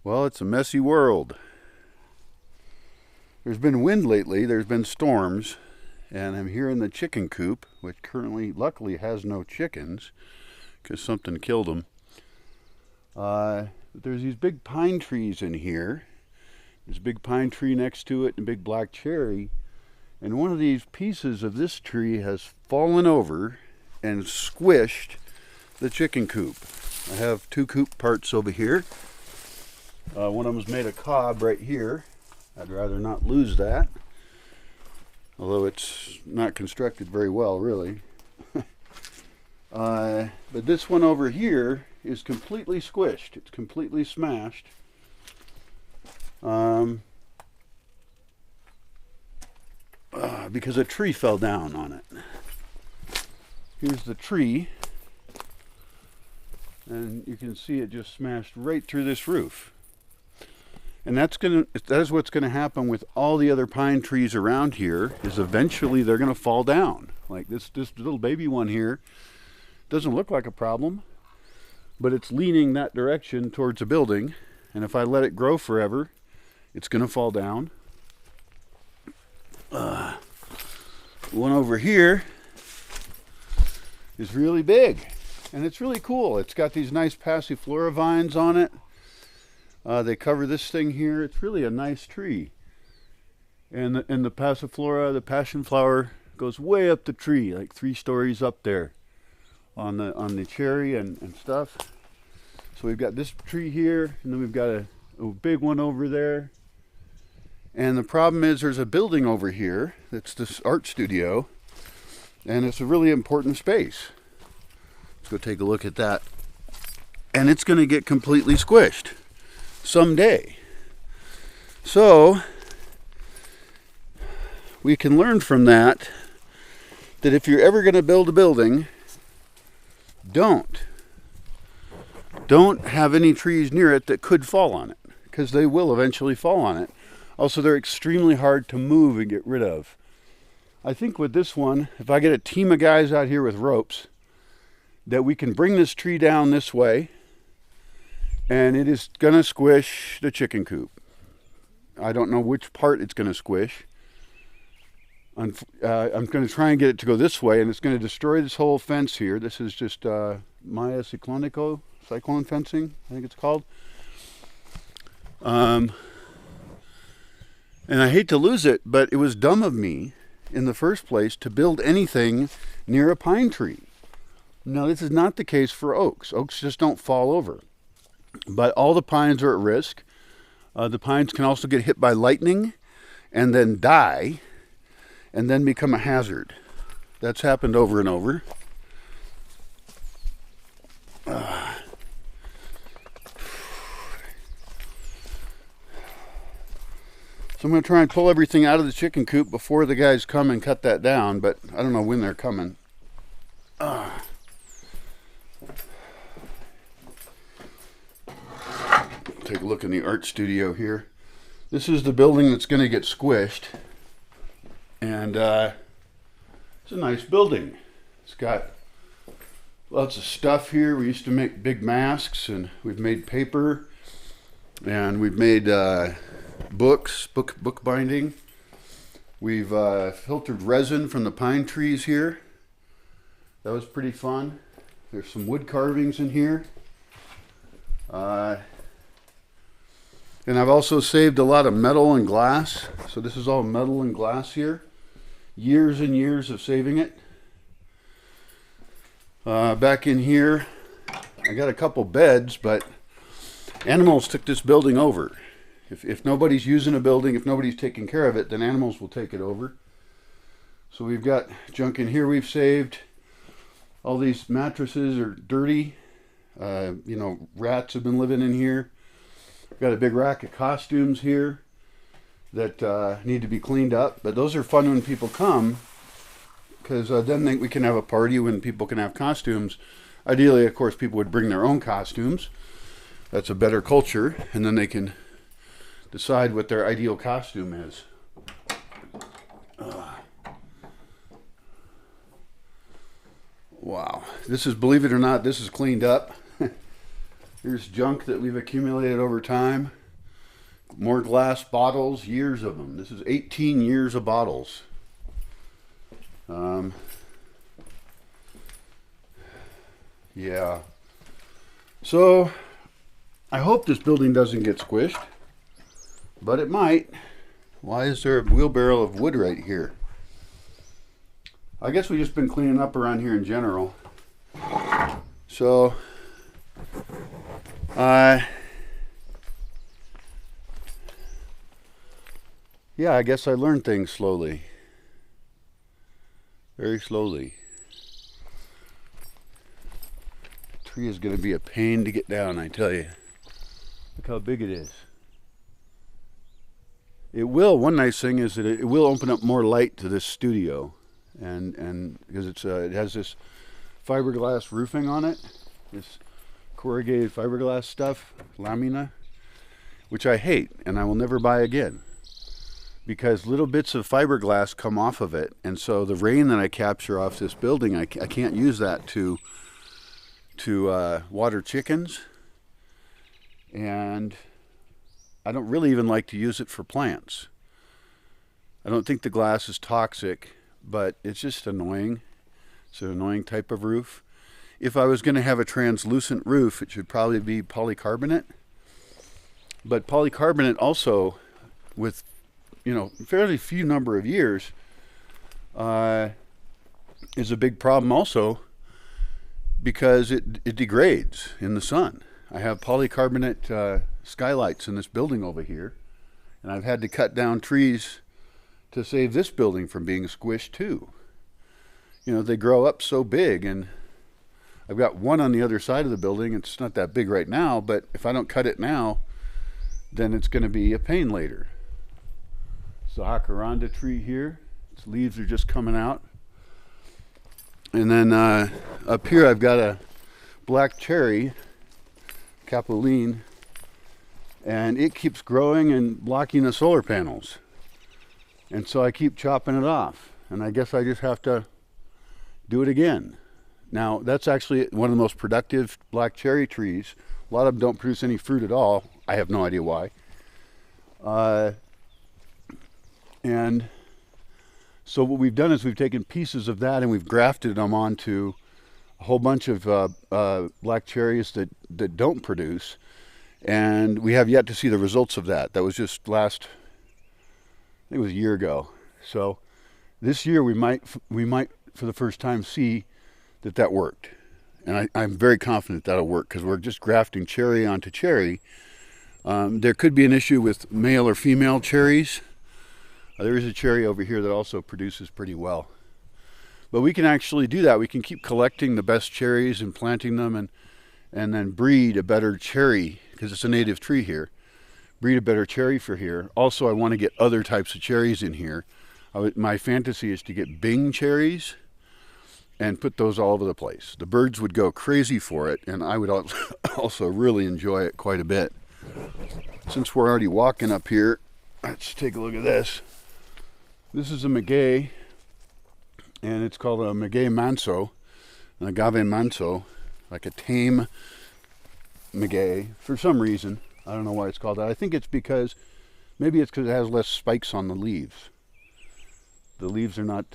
Well, it's a messy world. There's been wind lately, there's been storms, and I'm here in the chicken coop, which currently, luckily, has no chickens, because something killed them. But there's these big pine trees in here. There's a big pine tree next to it and a big black cherry. And one of these pieces of this tree has fallen over and squished the chicken coop. I have two coop parts over here. One of them's made of cob right here. I'd rather not lose that, although it's not constructed very well, really. But this one over here is completely squished. It's completely smashed. Because a tree fell down on it. Here's the tree, and you can see it just smashed right through this roof. And that is what's going to happen with all the other pine trees around here, is eventually they're going to fall down. Like this little baby one here doesn't look like a problem, but it's leaning that direction towards a building, and if I let it grow forever, it's going to fall down. One over here is really big, and it's really cool. It's got these nice passiflora vines on it. They cover this thing here. It's really a nice tree. And the passiflora, the passion flower, goes way up the tree, like 3 stories up there on the cherry and stuff. So we've got this tree here, and then we've got a big one over there. And the problem is there's a building over here that's this art studio, and it's a really important space. Let's go take a look at that. And it's going to get completely squished someday. So we can learn from that if you're ever going to build a building, don't have any trees near it that could fall on it, because they will eventually fall on it. Also, they're extremely hard to move and get rid of. I think with this one, if I get a team of guys out here with ropes, that we can bring this tree down this way, and it is going to squish the chicken coop. I don't know which part it's going to squish. I'm going to try and get it to go this way, and it's going to destroy this whole fence here. This is just Maya cyclone fencing, I think it's called. And I hate to lose it, but it was dumb of me in the first place to build anything near a pine tree. Now, this is not the case for oaks. Oaks just don't fall over. But all the pines are at risk. The pines can also get hit by lightning and then die and then become a hazard. That's happened over and over. So I'm going to try and pull everything out of the chicken coop before the guys come and cut that down, but I don't know when they're coming. Take a look in the art studio here. This is the building that's going to get squished, and it's a nice building. It's got lots of stuff here. We used to make big masks, and we've made paper, and we've made book binding. We've filtered resin from the pine trees here. That was pretty fun. There's some wood carvings in here. And I've also saved a lot of metal and glass. So this is all metal and glass here. Years and years of saving it. Back in here, I got a couple beds, but animals took this building over. If nobody's using a building, if nobody's taking care of it, then animals will take it over. So we've got junk in here we've saved. All these mattresses are dirty. Rats have been living in here. We've got a big rack of costumes here that need to be cleaned up. But those are fun when people come, because then we can have a party when people can have costumes. Ideally, of course, people would bring their own costumes. That's a better culture, and then they can decide what their ideal costume is. Wow. This is, believe it or not, this is cleaned up. Here's junk that we've accumulated over time. More glass bottles, years of them. This is 18 years of bottles. Yeah. So, I hope this building doesn't get squished, but it might. Why is there a wheelbarrow of wood right here? I guess we've just been cleaning up around here in general. So, yeah, I guess I learned things slowly. Very slowly. The tree is going to be a pain to get down, I tell you. Look how big it is. It will, one nice thing is that it will open up more light to this studio. And because it has this fiberglass roofing on it, this corrugated fiberglass stuff, lamina, which I hate and I will never buy again. Because little bits of fiberglass come off of it, and so the rain that I capture off this building, I can't use that to water chickens, and I don't really even like to use it for plants. I don't think the glass is toxic, but it's just annoying. It's an annoying type of roof. If I was going to have a translucent roof, it should probably be polycarbonate, but polycarbonate also, with fairly few number of years, is a big problem also because it degrades in the sun. I have polycarbonate skylights in this building over here, and I've had to cut down trees to save this building from being squished too. They grow up so big, and I've got one on the other side of the building. It's not that big right now, but if I don't cut it now, then it's going to be a pain later. The jacaranda tree here, its leaves are just coming out, and then up here I've got a black cherry, capulin, and it keeps growing and blocking the solar panels, and so I keep chopping it off, and I guess I just have to do it again. Now that's actually one of the most productive black cherry trees. A lot of them don't produce any fruit at all. I have no idea why. And so what we've done is we've taken pieces of that and we've grafted them onto a whole bunch of black cherries that don't produce, and we have yet to see the results of that. That was just I think it was a year ago. So this year we might for the first time see that worked, and I'm very confident that'll work because we're just grafting cherry onto cherry. There could be an issue with male or female cherries. There is a cherry over here that also produces pretty well. But we can actually do that. We can keep collecting the best cherries and planting them and then breed a better cherry, because it's a native tree here. Breed a better cherry for here. Also, I want to get other types of cherries in here. My fantasy is to get Bing cherries and put those all over the place. The birds would go crazy for it, and I would also really enjoy it quite a bit. Since we're already walking up here, let's take a look at this. This is a maguey, and it's called a maguey manso, an agave manso, like a tame maguey, for some reason. I don't know why it's called that. I think it's because it has less spikes on the leaves. The leaves are not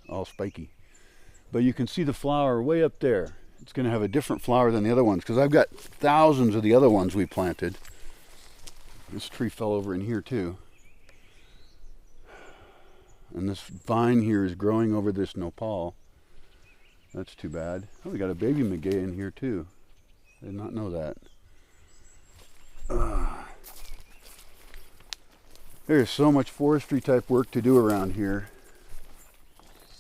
all spiky. But you can see the flower way up there. It's going to have a different flower than the other ones, because I've got thousands of the other ones we planted. This tree fell over in here too. And this vine here is growing over this nopal. That's too bad. Oh, we got a baby maguey in here too. I did not know that. There's so much forestry type work to do around here.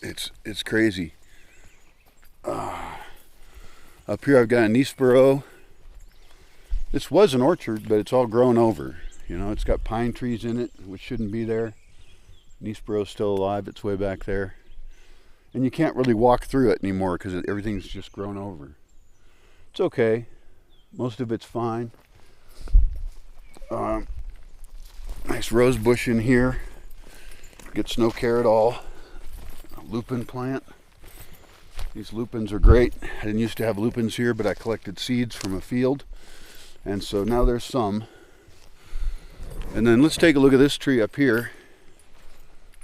It's crazy. Up here I've got a Nispero. This was an orchard, but it's all grown over. It's got pine trees in it, which shouldn't be there. Nispero's still alive, it's way back there. And you can't really walk through it anymore because everything's just grown over. It's okay. Most of it's fine. Nice rose bush in here. Gets no care at all. A lupin plant. These lupins are great. I didn't used to have lupins here, but I collected seeds from a field, and so now there's some. And then let's take a look at this tree up here.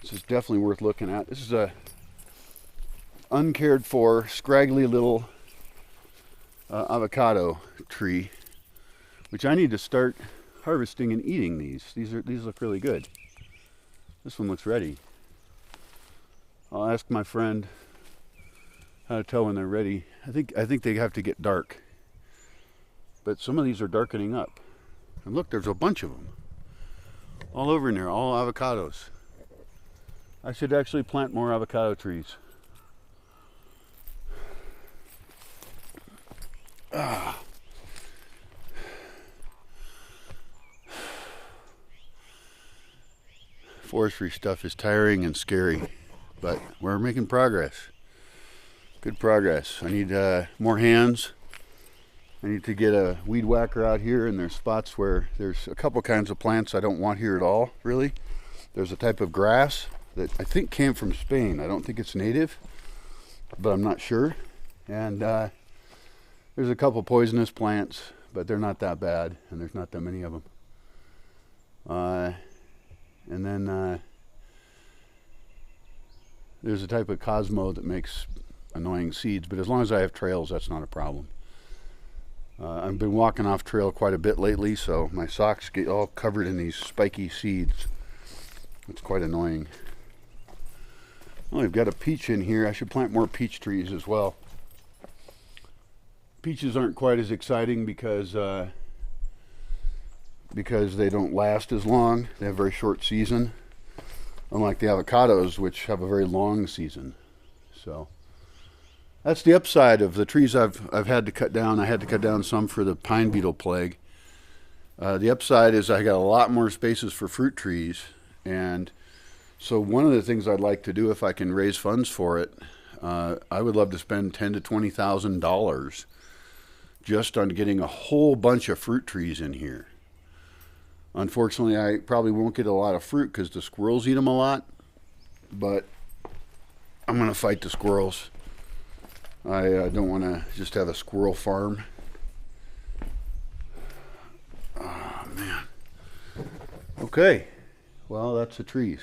This is definitely worth looking at. This is a uncared for, scraggly little avocado tree, which I need to start harvesting and eating. These look really good. This one looks ready. I'll ask my friend how to tell when they're ready. I think they have to get dark, but some of these are darkening up. And look, there's a bunch of them all over in there, all avocados. I should actually plant more avocado trees. Forestry stuff is tiring and scary, but we're making progress. Good progress. I need more hands. I need to get a weed whacker out here, and there's spots where there's a couple kinds of plants I don't want here at all, really. There's a type of grass that I think came from Spain. I don't think it's native, but I'm not sure. And there's a couple poisonous plants, but they're not that bad, and there's not that many of them. And then there's a type of Cosmo that makes annoying seeds, but as long as I have trails, that's not a problem. I've been walking off trail quite a bit lately, so my socks get all covered in these spiky seeds. It's quite annoying. Oh, we've got a peach in here. I should plant more peach trees as well. Peaches aren't quite as exciting because they don't last as long. They have a very short season, unlike the avocados, which have a very long season. So that's the upside of the trees I've had to cut down. I had to cut down some for the pine beetle plague. The upside is I got a lot more spaces for fruit trees, and so one of the things I'd like to do, if I can raise funds for it, I would love to spend $10,000 to $20,000 just on getting a whole bunch of fruit trees in here. Unfortunately, I probably won't get a lot of fruit because the squirrels eat them a lot, but I'm going to fight the squirrels. I don't want to just have a squirrel farm. Oh, man. Okay. Well, that's the trees.